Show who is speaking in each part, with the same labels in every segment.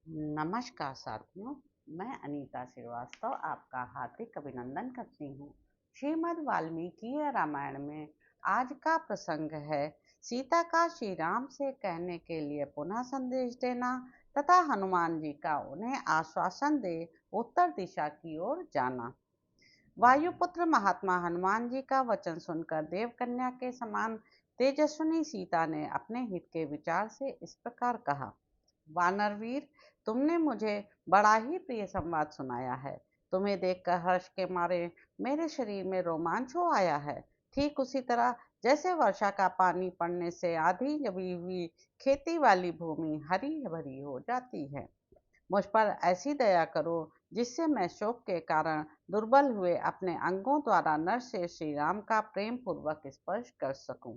Speaker 1: नमस्कार साथियों, मैं अनीता श्रीवास्तव आपका हार्दिक अभिनंदन करती हूँ। श्रीमद् वाल्मीकि रामायण में आज का प्रसंग है सीता का श्री राम से कहने के लिए पुनः संदेश देना तथा हनुमान जी का उन्हें आश्वासन दे उत्तर दिशा की ओर जाना। वायुपुत्र महात्मा हनुमान जी का वचन सुनकर देवकन्या के समान तेजस्विनी सीता ने अपने हित के विचार से इस प्रकार कहा। वानरवीर, तुमने मुझे बड़ा ही प्रिय संवाद सुनाया है। तुम्हें देखकर हर्ष के मारे मेरे शरीर में रोमांच हो आया है। ठीक उसी तरह जैसे वर्षा का पानी पड़ने से आधी जमी हुई खेती वाली भूमि हरी भरी हो जाती है। मुझ पर ऐसी दया करो जिससे मैं शोक के कारण दुर्बल हुए अपने अंगों द्वारा नर से श्री राम का प्रेम पूर्वक स्पर्श कर सकूं।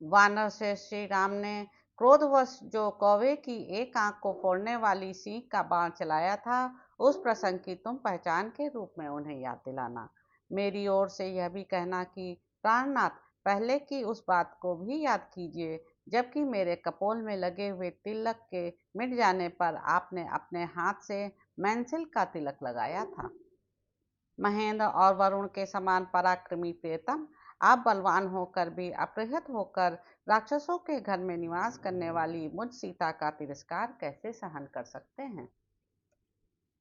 Speaker 1: वानर से श्री राम ने क्रोधवश जो कौवे की एक आंख को फोड़ने वाली सींग का बाण चलाया था, उस प्रसंग की तुम पहचान के रूप में उन्हें याद दिलाना। मेरी ओर से यह भी कहना कि प्राणनाथ, पहले की उस बात को भी याद कीजिए जबकि मेरे कपोल में लगे हुए तिलक के मिट जाने पर आपने अपने हाथ से मैंसिल का तिलक लगाया था। महेंद्र और वरुण के समान पराक्रमी प्रियतम, आप बलवान होकर भी अपहृत होकर राक्षसों के घर में निवास करने वाली मुझ सीता का तिरस्कार कैसे सहन कर सकते हैं?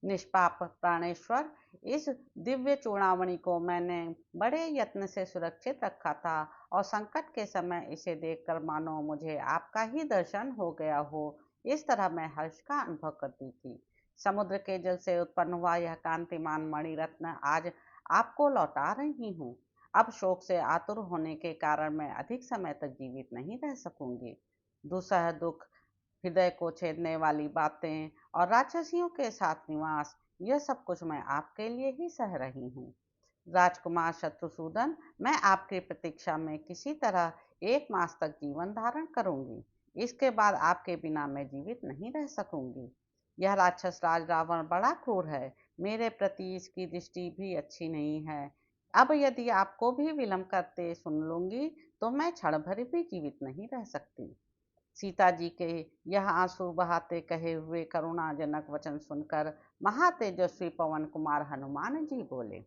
Speaker 1: निष्पाप प्राणेश्वर, इस दिव्य चूड़ामणि को मैंने बड़े यत्न से सुरक्षित रखा था और संकट के समय इसे देखकर मानो मुझे आपका ही दर्शन हो गया हो, इस तरह मैं हर्ष का अनुभव करती थी। समुद्र के जल से उत्पन्न हुआ यह कांतिमान मणिरत्न आज आपको लौटा रही हूँ। अब शोक से आतुर होने के कारण मैं अधिक समय तक जीवित नहीं रह सकूंगी। दुसह दुख, हृदय को छेदने वाली बातें और राक्षसियों के साथ निवास, यह सब कुछ मैं आपके लिए ही सह रही हूँ। राजकुमार शत्रुसूदन, मैं आपकी प्रतीक्षा में किसी तरह 1 मास तक जीवन धारण करूंगी। इसके बाद आपके बिना मैं जीवित नहीं रह सकूंगी। यह राक्षस राज रावण बड़ा क्रूर है, मेरे प्रति इसकी दृष्टि भी अच्छी नहीं है। अब यदि आपको भी विलंब करते सुन लूंगी तो मैं क्षण भर भी जीवित नहीं रह सकती। सीता जी के यह आंसू बहाते कहे हुए करुणाजनक वचन सुनकर महातेजस्वी पवन कुमार हनुमान जी बोले।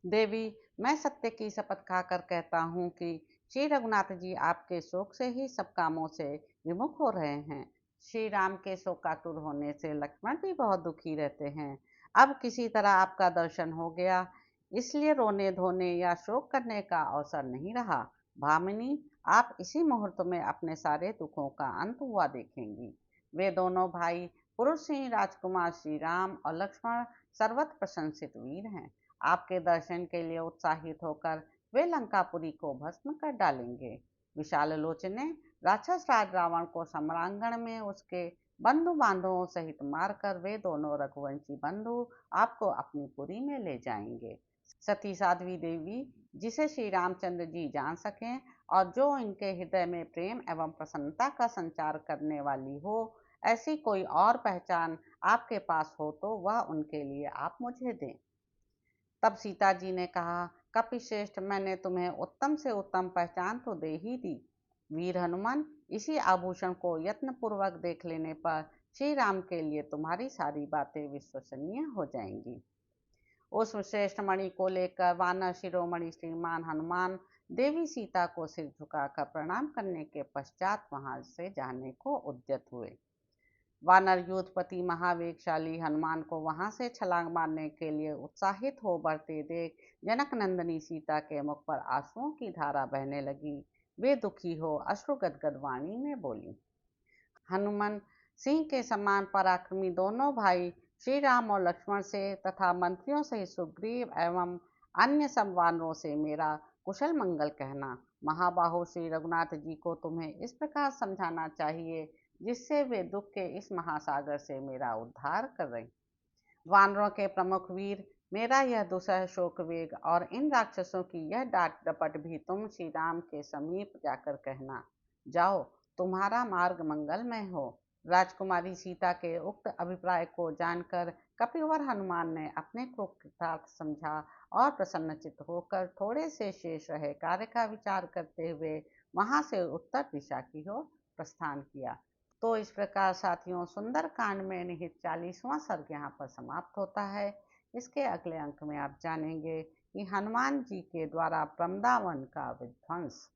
Speaker 1: देवी, मैं सत्य की शपथ खाकर कहता हूँ कि श्री रघुनाथ जी आपके शोक से ही सब कामों से विमुख हो रहे हैं। श्री राम के शोकातुर होने से लक्ष्मण भी बहुत दुखी रहते हैं। अब किसी तरह आपका दर्शन हो गया, इसलिए रोने धोने या शोक करने का अवसर नहीं रहा। भामिनी, आप इसी मुहूर्त में अपने सारे दुखों का अंत हुआ देखेंगी। वे दोनों भाई पुरुष सिंह राजकुमार श्री राम और लक्ष्मण सर्वत्र प्रशंसित वीर हैं। आपके दर्शन के लिए उत्साहित होकर वे लंकापुरी को भस्म कर डालेंगे। विशाल लोचने, राक्षस राज रावण को सम्रांगण में उसके बंधु बांधवों सहित मारकर वे दोनों रघुवंशी बंधु आपको अपनी पुरी में ले जाएंगे। सती साध्वी देवी, जिसे श्री रामचंद्र जी जान सकें और जो इनके हृदय में प्रेम एवं प्रसन्नता का संचार करने वाली हो, ऐसी कोई और पहचान आपके पास हो तो वह उनके लिए आप मुझे दें। तब सीता जी ने कहा, कपिश्रेष्ठ, मैंने तुम्हें उत्तम से उत्तम पहचान तो दे ही दी। वीर हनुमान, इसी आभूषण को यत्न पूर्वक देख लेने पर श्री राम के लिए तुम्हारी सारी बातें विश्वसनीय हो जाएंगी। उस श्रेष्ठ मणि को लेकर वानर शिरोमणि श्रीमान हनुमान देवी सीता को सिर झुकाकर प्रणाम करने के पश्चात वहां से जाने को उद्यत हुए। वानर युद्धपति महावेगशाली हनुमान को वहां से छलांग मारने के लिए उत्साहित हो बढ़ते देख जनक नंदनी सीता के मुख पर आंसुओं की धारा बहने लगी। वे दुखी हो अश्रुगदगद वाणी में बोली। हनुमान सिंह के समान पराक्रमी दोनों भाई श्री राम और लक्ष्मण से तथा मंत्रियों से सुग्रीव एवं अन्य सब वानरों से मेरा कुशल मंगल कहना। महाबाहु श्री रघुनाथ जी को तुम्हें इस प्रकार समझाना चाहिए जिससे वे दुख के इस महासागर से मेरा उद्धार करें। वानरों के प्रमुख वीर, मेरा यह दुसह शोक वेग और इन राक्षसों की यह डांट डपट भी तुम श्री राम के समीप जाकर कहना। जाओ, तुम्हारा मार्ग मंगलमय हो। राजकुमारी सीता के उक्त अभिप्राय को जानकर कपिवर हनुमान ने अपने को कृतार्थ समझा और प्रसन्नचित्त होकर थोड़े से शेष रहे कार्य का विचार करते हुए वहां से उत्तर दिशा की ओर प्रस्थान किया। तो इस प्रकार साथियों सुंदरकांड में निहित 40वां सर्ग यहाँ पर समाप्त होता है। इसके अगले अंक में आप जानेंगे कि हनुमान जी के द्वारा वृंदावन का विध्वंस।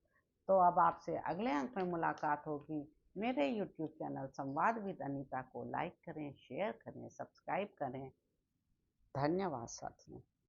Speaker 1: तो अब आपसे अगले अंक में मुलाकात होगी। मेरे YouTube चैनल संवाद विद अनीता को लाइक करें, शेयर करें, सब्सक्राइब करें। धन्यवाद साथियों।